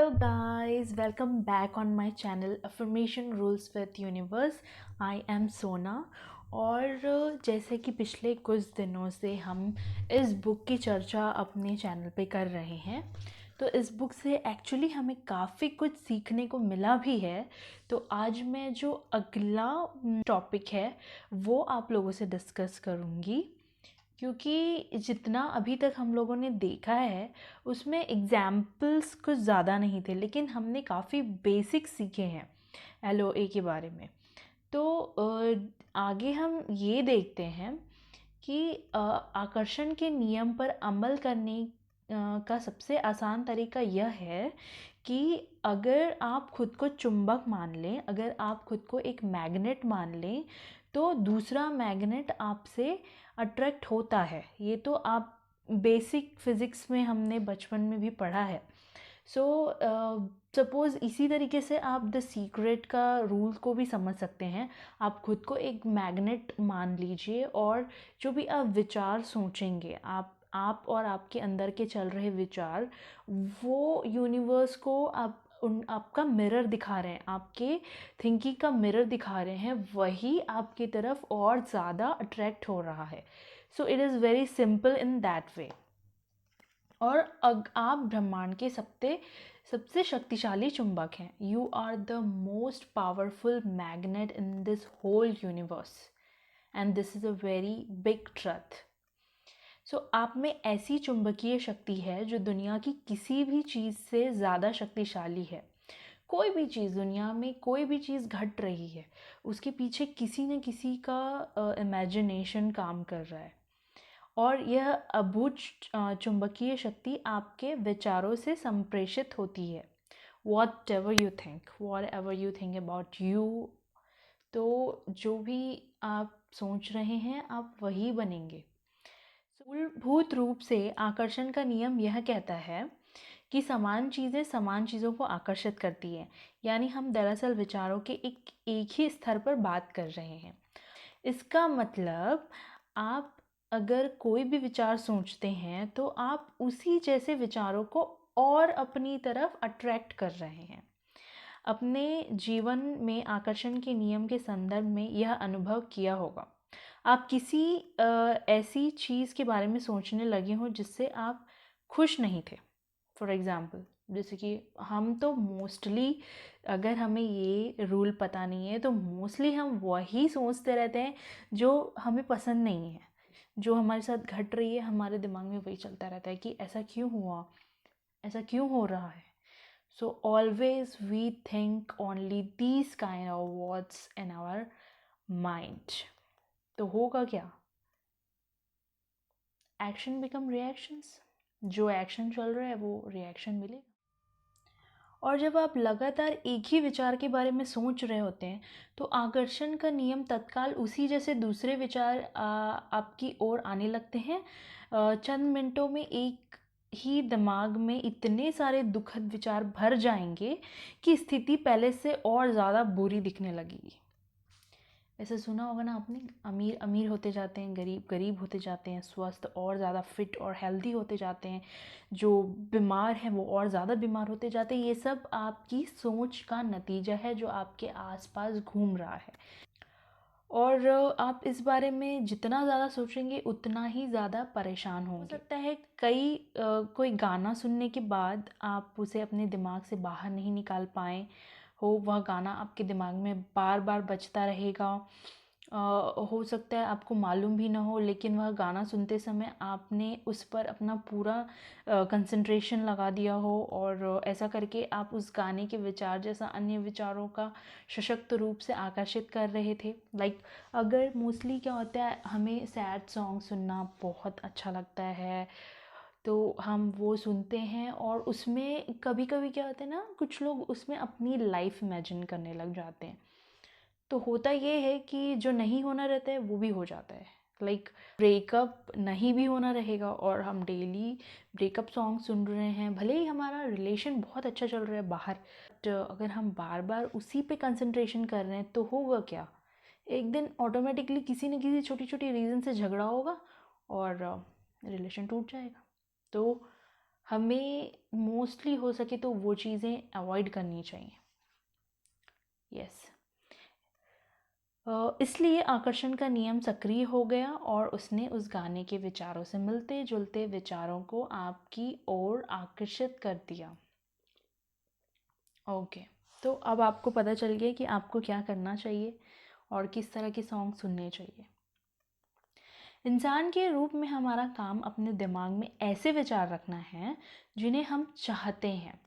Hello guys, welcome back on my channel Affirmation Rules with Universe. I am Sona और जैसे कि पिछले कुछ दिनों से हम इस बुक की चर्चा अपने चैनल पे कर रहे हैं, तो इस बुक से एक्चुअली हमें काफ़ी कुछ सीखने को मिला भी है। तो आज मैं जो अगला टॉपिक है वो आप लोगों से डिस्कस करूँगी, क्योंकि जितना अभी तक हम लोगों ने देखा है उसमें एग्जाम्पल्स कुछ ज़्यादा नहीं थे, लेकिन हमने काफ़ी बेसिक सीखे हैं LOA के बारे में। तो आगे हम ये देखते हैं कि आकर्षण के नियम पर अमल करने का सबसे आसान तरीका यह है कि अगर आप खुद को चुंबक मान लें, अगर आप खुद को एक मैग्नेट मान लें, तो दूसरा मैग्नेट आपसे अट्रैक्ट होता है। ये तो आप बेसिक फिज़िक्स में हमने बचपन में भी पढ़ा है। सपोज़ इसी तरीके से आप द सीक्रेट का रूल को भी समझ सकते हैं। आप खुद को एक मैग्नेट मान लीजिए और जो भी आप विचार सोचेंगे, आप और आपके अंदर के चल रहे विचार, वो यूनिवर्स को आपका मिरर दिखा रहे हैं, आपके थिंकिंग का मिरर दिखा रहे हैं, वही आपकी तरफ और ज़्यादा अट्रैक्ट हो रहा है। So it is very simple in that way. और आप ब्रह्मांड के सबसे शक्तिशाली चुंबक हैं। You are the most powerful magnet in this whole universe and this is a very big truth. सो आप में ऐसी चुंबकीय शक्ति है जो दुनिया की किसी भी चीज़ से ज़्यादा शक्तिशाली है। कोई भी चीज़, दुनिया में कोई भी चीज़ घट रही है, उसके पीछे किसी न किसी का इमेजिनेशन काम कर रहा है। और यह अबूझ चुंबकीय शक्ति आपके विचारों से संप्रेषित होती है। What ever you think about you, तो जो भी आप सोच रहे हैं आप वही बनेंगे। मूलभूत रूप से आकर्षण का नियम यह कहता है कि समान चीज़ें समान चीज़ों को आकर्षित करती हैं। यानी हम दरअसल विचारों के एक ही स्तर पर बात कर रहे हैं। इसका मतलब आप अगर कोई भी विचार सोचते हैं तो आप उसी जैसे विचारों को और अपनी तरफ अट्रैक्ट कर रहे हैं। अपने जीवन में आकर्षण के नियम के संदर्भ में यह अनुभव किया होगा। आप किसी ऐसी चीज़ के बारे में सोचने लगे हो जिससे आप खुश नहीं थे। फॉर एग्ज़ाम्पल, जैसे कि हम तो मोस्टली, अगर हमें ये रूल पता नहीं है तो मोस्टली हम वही सोचते रहते हैं जो हमें पसंद नहीं है। जो हमारे साथ घट रही है, हमारे दिमाग में वही चलता रहता है कि ऐसा क्यों हुआ, ऐसा क्यों हो रहा है। So always we think only these kind of words in our mind. तो होगा क्या? Action become reactions. जो एक्शन चल रहा है वो रिएक्शन मिलेगा। और जब आप लगातार एक ही विचार के बारे में सोच रहे होते हैं तो आकर्षण का नियम तत्काल उसी जैसे दूसरे विचार आपकी ओर आने लगते हैं। चंद मिनटों में एक ही दिमाग में इतने सारे दुखद विचार भर जाएंगे कि स्थिति पहले से और ज़्यादा बुरी दिखने लगेगी। ऐसे सुना होगा ना आपने, अमीर अमीर होते जाते हैं, गरीब गरीब होते जाते हैं, स्वस्थ और ज़्यादा फिट और हेल्दी होते जाते हैं, जो बीमार हैं वो और ज़्यादा बीमार होते जाते हैं। ये सब आपकी सोच का नतीजा है जो आपके आसपास घूम रहा है। और आप इस बारे में जितना ज़्यादा सोचेंगे उतना ही ज़्यादा परेशान होंगे। हो सकता है कोई गाना सुनने के बाद आप उसे अपने दिमाग से बाहर नहीं निकाल पाएँ हो, वह गाना आपके दिमाग में बार बार बजता रहेगा। हो सकता है आपको मालूम भी ना हो, लेकिन वह गाना सुनते समय आपने उस पर अपना पूरा कंसंट्रेशन लगा दिया हो और ऐसा करके आप उस गाने के विचार जैसा अन्य विचारों का सशक्त रूप से आकर्षित कर रहे थे। अगर मोस्टली क्या होता है, हमें सैड सॉन्ग सुनना बहुत अच्छा लगता है, तो हम वो सुनते हैं और उसमें कभी कभी क्या होता है ना, कुछ लोग उसमें अपनी लाइफ इमेजिन करने लग जाते हैं। तो होता ये है कि जो नहीं होना रहता है वो भी हो जाता है। ब्रेकअप नहीं भी होना रहेगा और हम डेली ब्रेकअप सॉन्ग सुन रहे हैं, भले ही हमारा रिलेशन बहुत अच्छा चल रहा है बाहर, बट अगर हम बार बार उसी पे कंसंट्रेशन कर रहे हैं तो होगा क्या, एक दिन ऑटोमेटिकली किसी न किसी छोटी छोटी रीज़न से झगड़ा होगा और रिलेशन टूट जाएगा। तो हमें मोस्टली हो सके तो वो चीज़ें अवॉइड करनी चाहिए। यस, इसलिए आकर्षण का नियम सक्रिय हो गया और उसने उस गाने के विचारों से मिलते जुलते विचारों को आपकी ओर आकर्षित कर दिया। ओके, तो अब आपको पता चल गया कि आपको क्या करना चाहिए और किस तरह के सॉन्ग सुनने चाहिए। इंसान के रूप में हमारा काम अपने दिमाग में ऐसे विचार रखना है जिन्हें हम चाहते हैं।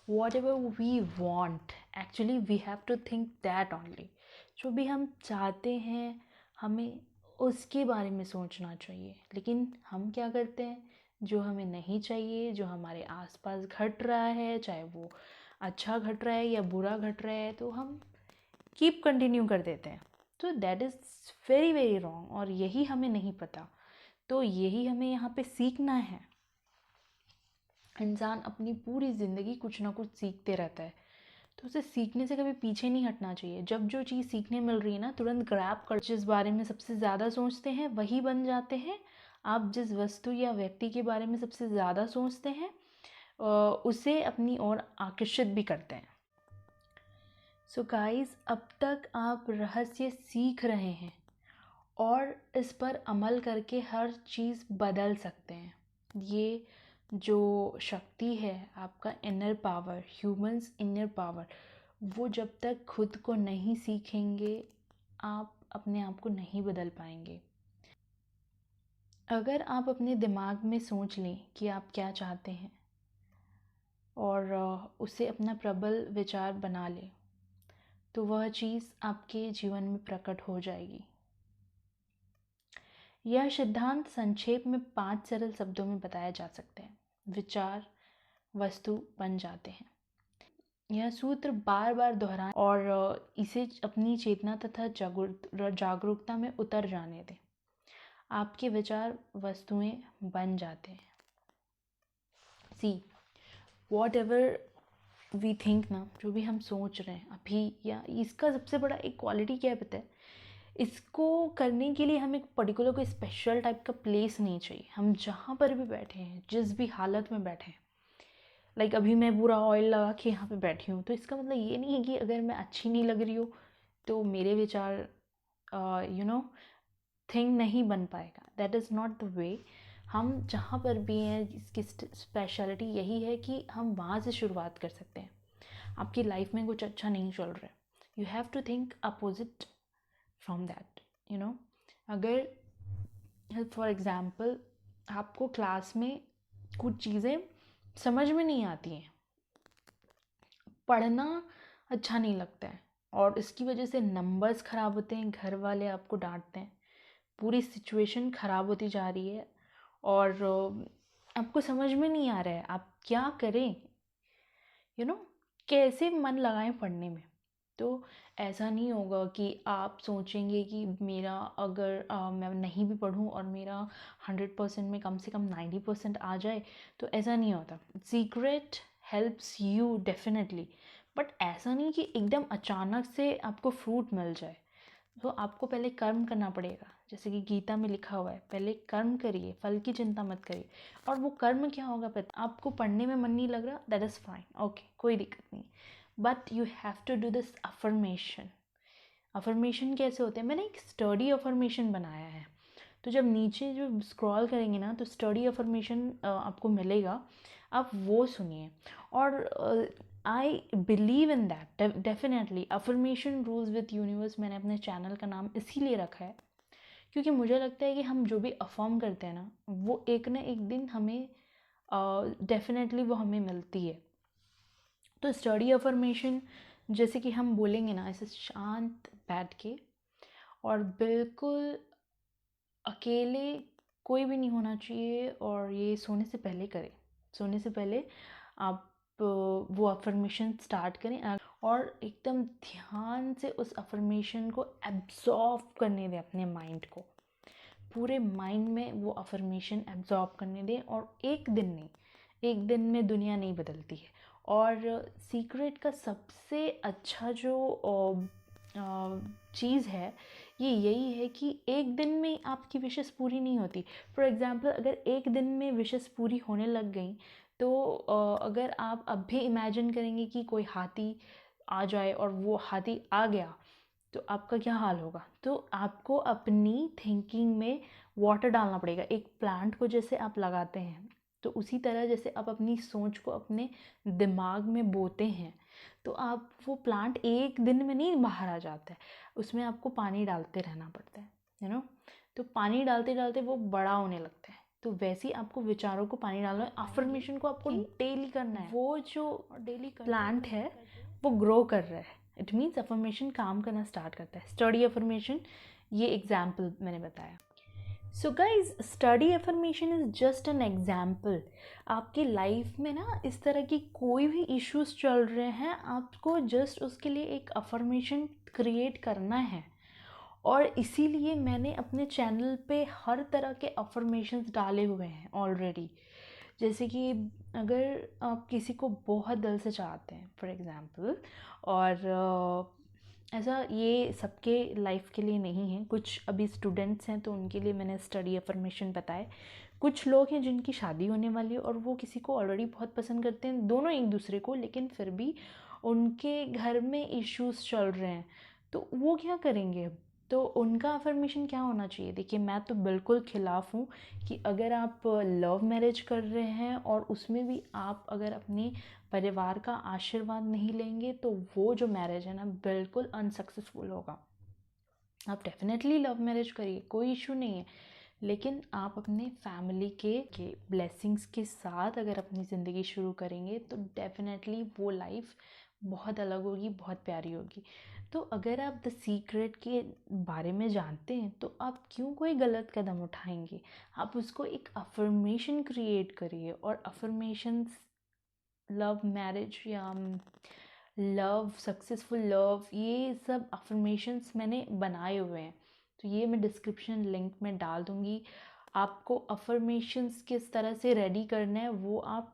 Whatever we want, actually we have to think that only. जो भी हम चाहते हैं हमें उसके बारे में सोचना चाहिए। लेकिन हम क्या करते हैं, जो हमें नहीं चाहिए, जो हमारे आसपास घट रहा है, चाहे वो अच्छा घट रहा है या बुरा घट रहा है, तो हम कीप कंटिन्यू कर देते हैं। तो that is very very wrong और यही हमें नहीं पता। तो यही हमें यहाँ पे सीखना है। इंसान अपनी पूरी ज़िंदगी कुछ ना कुछ सीखते रहता है, तो उसे सीखने से कभी पीछे नहीं हटना चाहिए। जब जो चीज़ सीखने मिल रही है ना, तुरंत ग्रैब कर, जिस बारे में सबसे ज़्यादा सोचते हैं वही बन जाते हैं। आप जिस वस्तु या व्यक्ति के बारे में सबसे ज़्यादा सोचते हैं उसे अपनी ओर आकर्षित भी करते हैं। सो गाइस, अब तक आप रहस्य सीख रहे हैं और इस पर अमल करके हर चीज़ बदल सकते हैं। ये जो शक्ति है आपका inner power, humans inner power, वो जब तक खुद को नहीं सीखेंगे आप अपने आप को नहीं बदल पाएंगे। अगर आप अपने दिमाग में सोच लें कि आप क्या चाहते हैं और उसे अपना प्रबल विचार बना लें, तो वह चीज़ आपके जीवन में प्रकट हो जाएगी। यह सिद्धांत संक्षेप में 5 सरल शब्दों में बताया जा सकता है। विचार वस्तु बन जाते हैं। यह सूत्र बार बार दोहराएं और इसे अपनी चेतना तथा जागरूकता में उतर जाने दें। आपके विचार वस्तुएं बन जाते हैं। See whatever we think ना, जो भी हम सोच रहे हैं अभी, या इसका सबसे बड़ा एक क्वालिटी क्या है पता है, इसको करने के लिए हमें एक पर्टिकुलर कोई स्पेशल टाइप का प्लेस नहीं चाहिए। हम जहाँ पर भी बैठे हैं, जिस भी हालत में बैठे हैं, लाइक अभी मैं पूरा ऑयल लगा के यहाँ पे बैठी हूँ, तो इसका मतलब ये नहीं है कि अगर मैं अच्छी नहीं लग रही हूँ तो मेरे विचार थिंग नहीं बन पाएगा। That is not the way. हम जहाँ पर भी हैं, इसकी स्पेशलिटी यही है कि हम वहाँ से शुरुआत कर सकते हैं। आपकी लाइफ में कुछ अच्छा नहीं चल रहा है, you have to think opposite from that, अगर फॉर एग्ज़ाम्पल आपको क्लास में कुछ चीज़ें समझ में नहीं आती हैं, पढ़ना अच्छा नहीं लगता है और इसकी वजह से नंबर्स ख़राब होते हैं, घर वाले आपको डांटते हैं, पूरी सिचुएशन ख़राब होती जा रही है और आपको समझ में नहीं आ रहा है आप क्या करें, कैसे मन लगाएं पढ़ने में। तो ऐसा नहीं होगा कि आप सोचेंगे कि मेरा अगर मैं नहीं भी पढूं और मेरा 100% में कम से कम 90% आ जाए, तो ऐसा नहीं होता। Secret helps you definitely, but ऐसा नहीं कि एकदम अचानक से आपको फ्रूट मिल जाए। तो आपको पहले कर्म करना पड़ेगा, जैसे कि गीता में लिखा हुआ है, पहले कर्म करिए, फल की चिंता मत करिए। और वो कर्म क्या होगा पता, आपको पढ़ने में मन नहीं लग रहा, दैट इज़ फाइन, ओके, कोई दिक्कत नहीं, but you have to do this affirmation. Affirmation कैसे होते हैं, मैंने एक स्टडी अफर्मेशन बनाया है, तो जब नीचे जो स्क्रॉल करेंगे ना तो स्टडी अफर्मेशन आपको मिलेगा, आप वो सुनिए। और I believe in that definitely. Affirmation rules with universe, मैंने अपने चैनल का नाम इसीलिए रखा है क्योंकि मुझे लगता है कि हम जो भी अफर्म करते हैं ना, वो एक ना एक दिन हमें डेफिनेटली वो हमें मिलती है। तो स्टडी अफर्मेशन जैसे कि हम बोलेंगे ना, ऐसे शांत बैठ के और बिल्कुल अकेले, कोई भी नहीं होना चाहिए, और ये सोने से पहले करें। सोने से पहले आप वो अफर्मेशन स्टार्ट करें और एकदम ध्यान से उस अफर्मेशन को एब्जॉर्ब करने दें अपने माइंड को, पूरे माइंड में वो अफर्मेशन एब्जॉर्ब करने दें। और एक दिन नहीं, एक दिन में दुनिया नहीं बदलती है। और सीक्रेट का सबसे अच्छा जो चीज़ है ये यही है कि एक दिन में आपकी विशेस पूरी नहीं होती। फॉर एग्ज़ाम्पल, अगर एक दिन में विशेस पूरी होने लग गई तो अगर आप अब भी इमेजिन करेंगे कि कोई हाथी आ जाए और वो हाथी आ गया तो आपका क्या हाल होगा। तो आपको अपनी थिंकिंग में वाटर डालना पड़ेगा। एक प्लांट को जैसे आप लगाते हैं तो उसी तरह जैसे आप अपनी सोच को अपने दिमाग में बोते हैं तो आप वो प्लांट एक दिन में नहीं बाहर आ जाता है, उसमें आपको पानी डालते रहना पड़ता है, यू नो। तो पानी डालते डालते वो बड़ा होने लगता है। तो वैसे ही आपको विचारों को पानी डालना है, अफर्मेशन को आपको डेली करना है। वो जो डेली प्लांट है वो ग्रो कर रहा है, इट मीन्स अफर्मेशन काम करना स्टार्ट करता है। स्टडी अफर्मेशन, ये एग्जाम्पल मैंने बताया। So guys, study affirmation is just an example. आपकी लाइफ में ना इस तरह की कोई भी इश्यूज चल रहे हैं, आपको जस्ट उसके लिए एक अफर्मेशन क्रिएट करना है। और इसीलिए मैंने अपने चैनल पे हर तरह के अफर्मेशंस डाले हुए हैं ऑलरेडी। जैसे कि अगर आप किसी को बहुत दिल से चाहते हैं फॉर एग्ज़ाम्पल, और ऐसा ये सबके लाइफ के लिए नहीं है, कुछ अभी स्टूडेंट्स हैं तो उनके लिए मैंने स्टडी अफर्मेशन बताए। कुछ लोग हैं जिनकी शादी होने वाली है और वो किसी को ऑलरेडी बहुत पसंद करते हैं, दोनों एक दूसरे को, लेकिन फिर भी उनके घर में इश्यूज चल रहे हैं, तो वो क्या करेंगे। तो उनका अफर्मेशन क्या होना चाहिए। देखिए, मैं तो बिल्कुल ख़िलाफ़ हूँ कि अगर आप लव मैरिज कर रहे हैं और उसमें भी आप अगर अपने परिवार का आशीर्वाद नहीं लेंगे तो वो जो मैरिज है ना बिल्कुल अनसक्सेसफुल होगा। आप डेफिनेटली लव मैरिज करिए, कोई इशू नहीं है, लेकिन आप अपने फैमिली के ब्लेसिंग्स के साथ अगर अपनी ज़िंदगी शुरू करेंगे तो डेफिनेटली वो लाइफ बहुत अलग होगी, बहुत प्यारी होगी। तो अगर आप द सीक्रेट के बारे में जानते हैं तो आप क्यों कोई गलत कदम उठाएंगे। आप उसको एक अफर्मेशन क्रिएट करिए, और अफर्मेशंस लव मैरिज या लव सक्सेसफुल लव, ये सब अफर्मेशंस मैंने बनाए हुए हैं, तो ये मैं डिस्क्रिप्शन लिंक में डाल दूँगी। आपको अफर्मेशंस किस तरह से रेडी करना है वो आप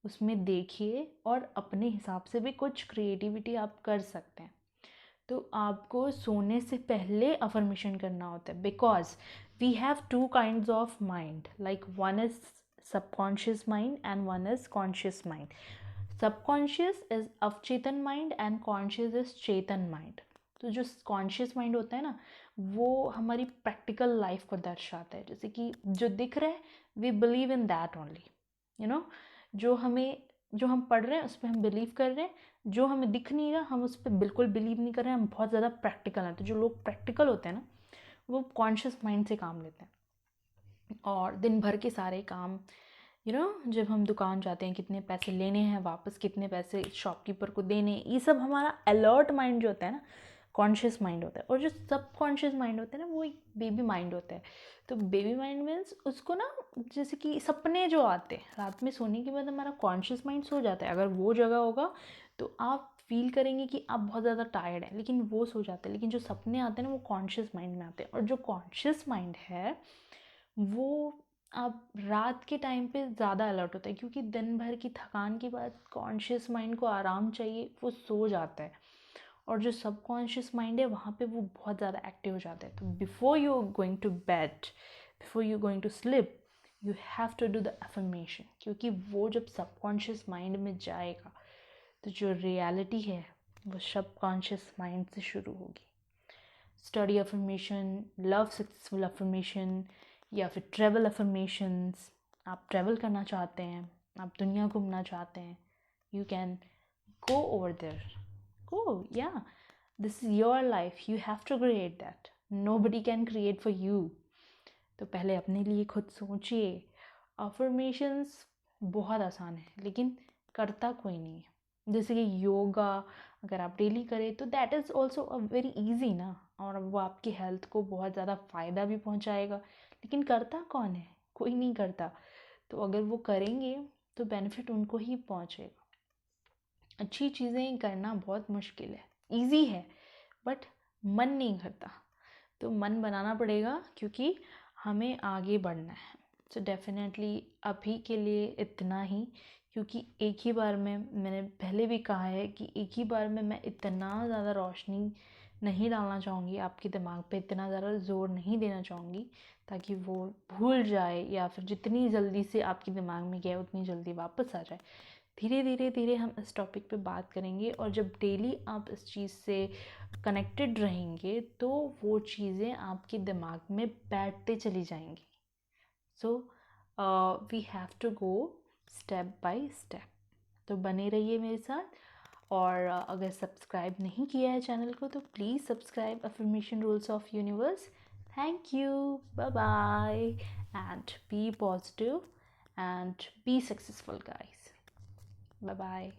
उसमें देखिए, और अपने हिसाब से भी कुछ क्रिएटिविटी आप कर सकते हैं। तो आपको सोने से पहले अफर्मेशन करना होता है, because we have two kinds of mind, like one is subconscious mind and one is conscious mind. Subconscious is अवचेतन माइंड एंड कॉन्शियस इज चेतन माइंड। तो जो कॉन्शियस माइंड होता है ना वो हमारी प्रैक्टिकल लाइफ को दर्शाता है, जैसे कि जो दिख रहा है we believe in that only, you know. जो हम पढ़ रहे हैं उस पर हम बिलीव कर रहे हैं, जो हमें दिख नहीं रहा हम उस पर बिल्कुल बिलीव नहीं कर रहे हैं, हम बहुत ज़्यादा प्रैक्टिकल हैं। तो जो लोग प्रैक्टिकल होते हैं ना वो कॉन्शियस माइंड से काम लेते हैं, और दिन भर के सारे काम, जब हम दुकान जाते हैं कितने पैसे लेने हैं वापस, कितने पैसे शॉपकीपर को देने, ये सब हमारा अलर्ट माइंड जो होता है ना कॉन्शियस माइंड होता है। और जो सब कॉन्शियस माइंड होता है ना वो एक बेबी माइंड होता है। तो बेबी माइंड मीन्स उसको ना, जैसे कि सपने जो आते हैं रात में सोने के बाद हमारा कॉन्शियस माइंड सो जाता है, अगर वो जगह होगा तो आप फील करेंगे कि आप बहुत ज़्यादा टायर्ड हैं, लेकिन वो सो जाते हैं। लेकिन जो सपने आते हैं ना वो कॉन्शियस माइंड में आते हैं, और जो कॉन्शियस माइंड है वो आप रात के टाइम पे ज़्यादा अलर्ट होता है, क्योंकि दिन भर की थकान के बाद कॉन्शियस माइंड को आराम चाहिए, वो सो जाता है। और जो सबकॉन्शियस माइंड है वहाँ पे वो बहुत ज़्यादा एक्टिव हो जाता है। तो before you going to bed, before you going to sleep, you have to do the affirmation, क्योंकि वो जब सबकॉन्शियस माइंड में जाएगा तो जो रियलिटी है वो सबकॉन्शियस माइंड से शुरू होगी। Study affirmation, love successful affirmation, या फिर ट्रैवल अफर्मेशंस। आप ट्रैवल करना चाहते हैं, आप दुनिया घूमना चाहते हैं, you can go over there, go, yeah, this is your life, you have to create that, nobody can create for you। तो पहले अपने लिए खुद सोचिए। अफर्मेशंस बहुत आसान है लेकिन करता कोई नहीं है। जैसे कि योगा अगर आप डेली करें तो that is also a very easy ना, और वो आपकी हेल्थ को बहुत ज़्यादा फ़ायदा भी पहुंचाएगा, लेकिन करता कौन है, कोई नहीं करता। तो अगर वो करेंगे तो बेनिफिट उनको ही पहुंचेगा। अच्छी चीज़ें करना बहुत मुश्किल है, इजी है बट मन नहीं करता, तो मन बनाना पड़ेगा क्योंकि हमें आगे बढ़ना है। सो डेफिनेटली अभी के लिए इतना ही, क्योंकि एक ही बार में, मैंने पहले भी कहा है कि एक ही बार में मैं इतना ज़्यादा रोशनी नहीं डालना चाहूँगी, आपके दिमाग पे इतना ज़्यादा ज़ोर नहीं देना चाहूँगी ताकि वो भूल जाए, या फिर जितनी जल्दी से आपके दिमाग में गया उतनी जल्दी वापस आ जाए। धीरे धीरे धीरे हम इस टॉपिक पे बात करेंगे, और जब डेली आप इस चीज़ से कनेक्टेड रहेंगे तो वो चीज़ें आपके दिमाग में बैठते चली जाएंगी। So we have to go step by step. तो बने रहिए मेरे साथ, और अगर सब्सक्राइब नहीं किया है चैनल को तो please subscribe affirmation rules of universe. Thank you, bye bye, and be positive and be successful guys. Bye bye.